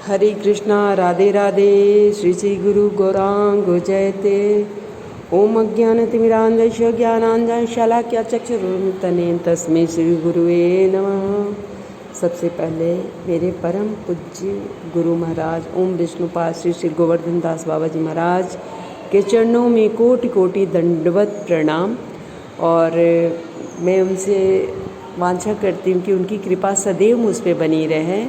हरे कृष्णा राधे राधे श्री श्री गुरु गौरांग जयते। ओम अज्ञानतिमिरान्धस्य ज्ञानाञ्जनशलाकया चक्षुरुन्मिलितं तस्मै श्री गुरुवे नमः। सबसे पहले मेरे परम पूज्य गुरु महाराज ओम विष्णुपाद श्री श्री गोवर्धन दास बाबा जी महाराज के चरणों में कोटि कोटि दंडवत प्रणाम। और मैं उनसे वांछा करती हूँ कि उनकी कृपा सदैव मुझ पर बनी रहे।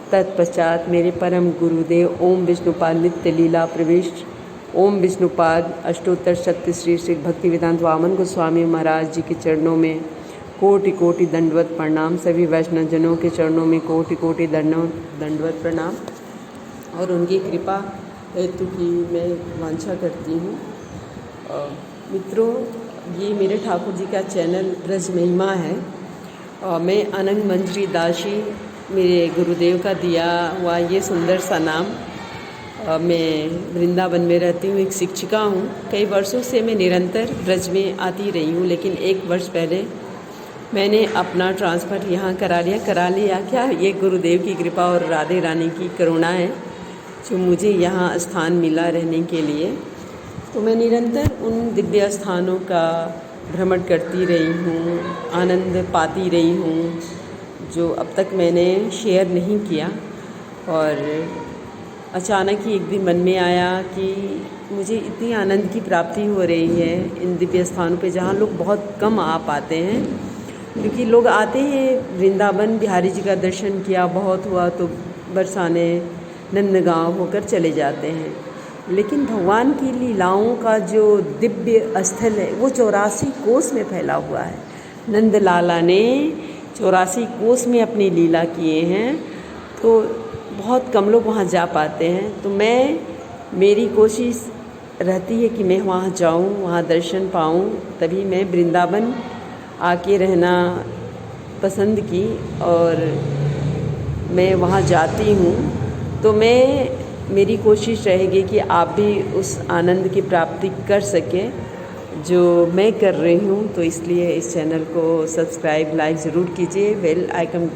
तत्पश्चात मेरे परम गुरुदेव ओम विष्णुपाद नित्य लीला प्रविष्ट ओम विष्णुपाद अष्टोत्तर शक्ति श्री श्री भक्ति वेदांत वामन गोस्वामी महाराज जी के चरणों में कोटि कोटि दंडवत प्रणाम। सभी वैष्णवजनों के चरणों में कोटि कोटि दंडवत प्रणाम और उनकी कृपा हेतु की मैं वांछा करती हूँ। मित्रों, ये मेरे ठाकुर जी का चैनल ब्रज महिमा है। मैं अनंग मंजरी दासी मेरे गुरुदेव का दिया हुआ ये सुंदर सा नाम। मैं वृंदावन में रहती हूँ, एक शिक्षिका हूँ। कई वर्षों से मैं निरंतर ब्रज में आती रही हूँ, लेकिन एक वर्ष पहले मैंने अपना ट्रांसफ़र यहाँ करा लिया। क्या ये गुरुदेव की कृपा और राधे रानी की करुणा है जो मुझे यहाँ स्थान मिला रहने के लिए। तो मैं निरंतर उन दिव्य स्थानों का भ्रमण करती रही हूँ, आनंद पाती रही हूँ जो अब तक मैंने शेयर नहीं किया। और अचानक ही एक दिन मन में आया कि मुझे इतनी आनंद की प्राप्ति हो रही है इन दिव्य स्थानों पे जहाँ लोग बहुत कम आ पाते हैं। क्योंकि लोग आते हैं वृंदावन, बिहारी जी का दर्शन किया, बहुत हुआ तो बरसाने नंदगांव होकर चले जाते हैं। लेकिन भगवान की लीलाओं का जो दिव्य स्थल है वो 84 कोस में फैला हुआ है। नंद लाला ने 84 कोस में अपनी लीला किए हैं, तो बहुत कम लोग वहाँ जा पाते हैं। तो मेरी कोशिश रहती है कि मैं वहाँ जाऊँ, वहाँ दर्शन पाऊँ। तभी मैं वृंदावन आके रहना पसंद की और मैं वहाँ जाती हूँ। तो मेरी कोशिश रहेगी कि आप भी उस आनंद की प्राप्ति कर सकें जो मैं कर रही हूँ। तो इसलिए इस चैनल को सब्सक्राइब लाइक ज़रूर कीजिए। बेल आइकन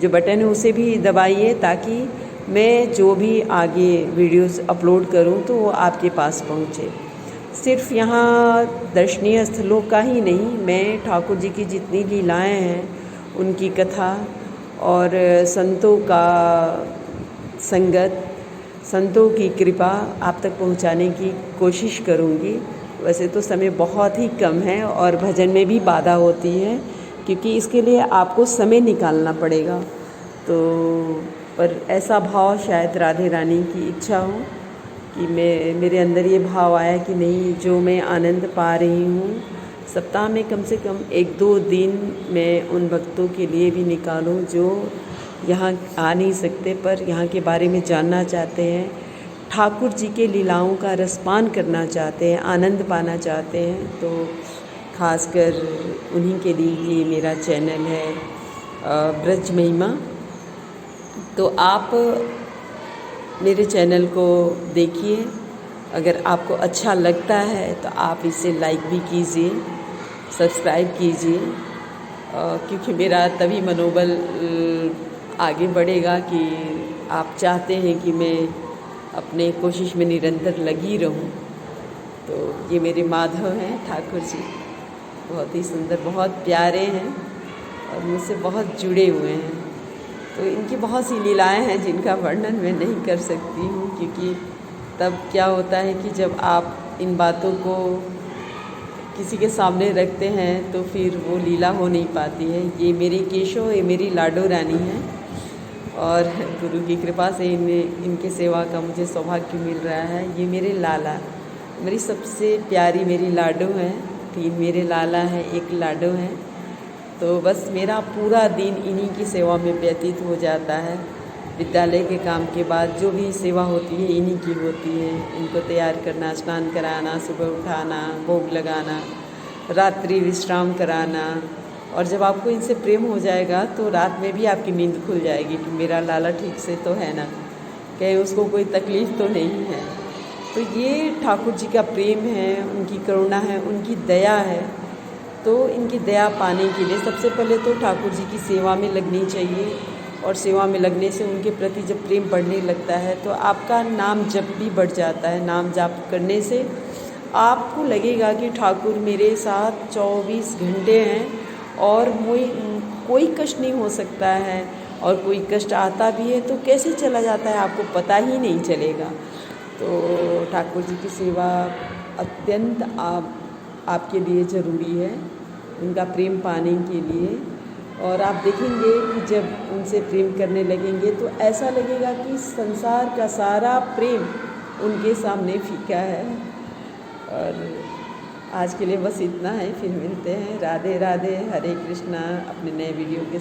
जो बटन है उसे भी दबाइए ताकि मैं जो भी आगे वीडियोस अपलोड करूँ तो वो आपके पास पहुँचे। सिर्फ यहाँ दर्शनीय स्थलों का ही नहीं, मैं ठाकुर जी की जितनी लीलाएं हैं उनकी कथा और संतों का संगत, संतों की कृपा आप तक पहुँचाने की कोशिश करूँगी। वैसे तो समय बहुत ही कम है और भजन में भी बाधा होती है, क्योंकि इसके लिए आपको समय निकालना पड़ेगा। तो पर ऐसा भाव शायद राधे रानी की इच्छा हो कि मेरे अंदर ये भाव आया कि नहीं, जो मैं आनंद पा रही हूँ सप्ताह में कम से कम 1-2 दिन मैं उन भक्तों के लिए भी निकालूं जो यहाँ आ नहीं सकते पर यहाँ के बारे में जानना चाहते हैं, ठाकुर जी के लीलाओं का रसपान करना चाहते हैं, आनंद पाना चाहते हैं। तो खासकर उन्हीं के लिए ये मेरा चैनल है ब्रज महिमा। तो आप मेरे चैनल को देखिए, अगर आपको अच्छा लगता है तो आप इसे लाइक भी कीजिए, सब्सक्राइब कीजिए, क्योंकि मेरा तभी मनोबल आगे बढ़ेगा कि आप चाहते हैं कि मैं अपने कोशिश में निरंतर लगी रहूं। तो ये मेरे माधव हैं ठाकुर जी, बहुत ही सुंदर, बहुत प्यारे हैं और मुझसे बहुत जुड़े हुए हैं। तो इनकी बहुत सी लीलाएं हैं जिनका वर्णन मैं नहीं कर सकती हूँ, क्योंकि तब क्या होता है कि जब आप इन बातों को किसी के सामने रखते हैं तो फिर वो लीला हो नहीं पाती है। ये मेरे केशव, ये मेरी लाडो रानी है और गुरु की कृपा से इनके सेवा का मुझे सौभाग्य मिल रहा है। ये मेरे लाला, मेरी सबसे प्यारी मेरी लाडो हैं। 3 मेरे लाला हैं, 1 लाडो है। तो बस मेरा पूरा दिन इन्हीं की सेवा में व्यतीत हो जाता है। विद्यालय के काम के बाद जो भी सेवा होती है इन्हीं की होती है। इनको तैयार करना, स्नान कराना, सुबह उठाना, भोग लगाना, रात्रि विश्राम कराना। और जब आपको इनसे प्रेम हो जाएगा तो रात में भी आपकी नींद खुल जाएगी कि मेरा लाला ठीक से तो है ना, कहीं उसको कोई तकलीफ़ तो नहीं है। तो ये ठाकुर जी का प्रेम है, उनकी करुणा है, उनकी दया है। तो इनकी दया पाने के लिए सबसे पहले तो ठाकुर जी की सेवा में लगनी चाहिए। और सेवा में लगने से उनके प्रति जब प्रेम बढ़ने लगता है तो आपका नाम जप भी बढ़ जाता है। नाम जाप करने से आपको लगेगा कि ठाकुर मेरे साथ 24 घंटे हैं और कोई कष्ट नहीं हो सकता है, और कोई कष्ट आता भी है तो कैसे चला जाता है आपको पता ही नहीं चलेगा। तो ठाकुर जी की सेवा अत्यंत आपके लिए ज़रूरी है, उनका प्रेम पाने के लिए। और आप देखेंगे कि जब उनसे प्रेम करने लगेंगे तो ऐसा लगेगा कि संसार का सारा प्रेम उनके सामने फीका है। और आज के लिए बस इतना है, फिर मिलते हैं। राधे राधे, हरे कृष्णा, अपने नए वीडियो के